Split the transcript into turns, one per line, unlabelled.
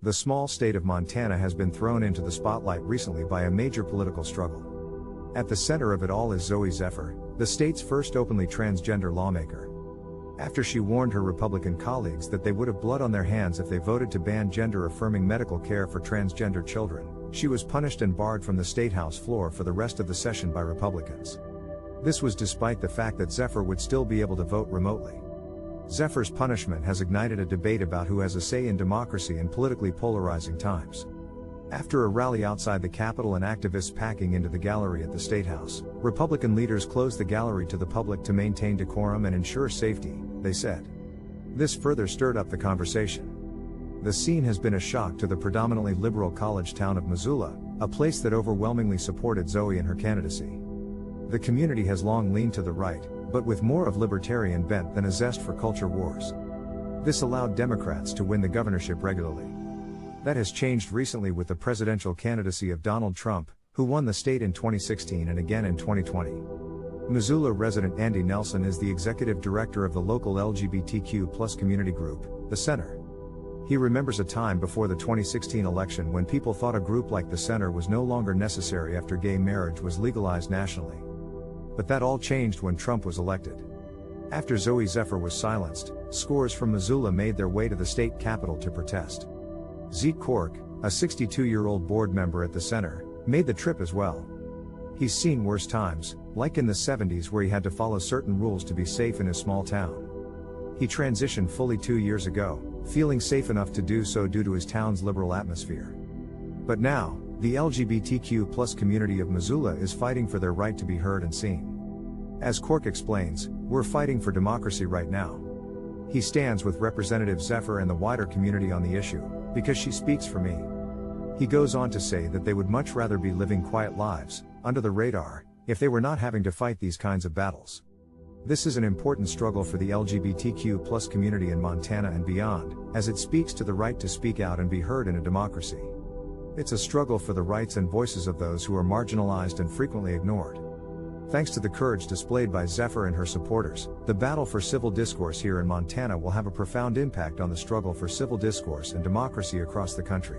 The small state of Montana has been thrown into the spotlight recently by a major political struggle. At the center of it all is Zoe Zephyr, the state's first openly transgender lawmaker. After she warned her Republican colleagues that they would have blood on their hands if they voted to ban gender-affirming medical care for transgender children, she was punished and barred from the State House floor for the rest of the session by Republicans. This was despite the fact that Zephyr would still be able to vote remotely. Zephyr's punishment has ignited a debate about who has a say in democracy in politically polarizing times. After a rally outside the Capitol and activists packing into the gallery at the State House, Republican leaders closed the gallery to the public to maintain decorum and ensure safety, they said. This further stirred up the conversation. The scene has been a shock to the predominantly liberal college town of Missoula, a place that overwhelmingly supported Zoe in her candidacy. The community has long leaned to the right, but with more of libertarian bent than a zest for culture wars. This allowed Democrats to win the governorship regularly. That has changed recently with the presidential candidacy of Donald Trump, who won the state in 2016 and again in 2020. Missoula resident Andy Nelson is the executive director of the local LGBTQ+ community group, the Center. He remembers a time before the 2016 election when people thought a group like the Center was no longer necessary after gay marriage was legalized nationally. But that all changed when Trump was elected. After Zoe Zephyr was silenced, scores from Missoula made their way to the state capitol to protest. Zeke Cork, a 62-year-old board member at the Center, made the trip as well. He's seen worse times, like in the 70s where he had to follow certain rules to be safe in his small town. He transitioned fully 2 years ago, feeling safe enough to do so due to his town's liberal atmosphere. But now, the LGBTQ+ community of Missoula is fighting for their right to be heard and seen. As Cork explains, "We're fighting for democracy right now." He stands with Representative Zephyr and the wider community on the issue, because she speaks for me. He goes on to say that they would much rather be living quiet lives, under the radar, if they were not having to fight these kinds of battles. This is an important struggle for the LGBTQ+ community in Montana and beyond, as it speaks to the right to speak out and be heard in a democracy. It's a struggle for the rights and voices of those who are marginalized and frequently ignored. Thanks to the courage displayed by Zephyr and her supporters, the battle for civil discourse here in Montana will have a profound impact on the struggle for civil discourse and democracy across the country.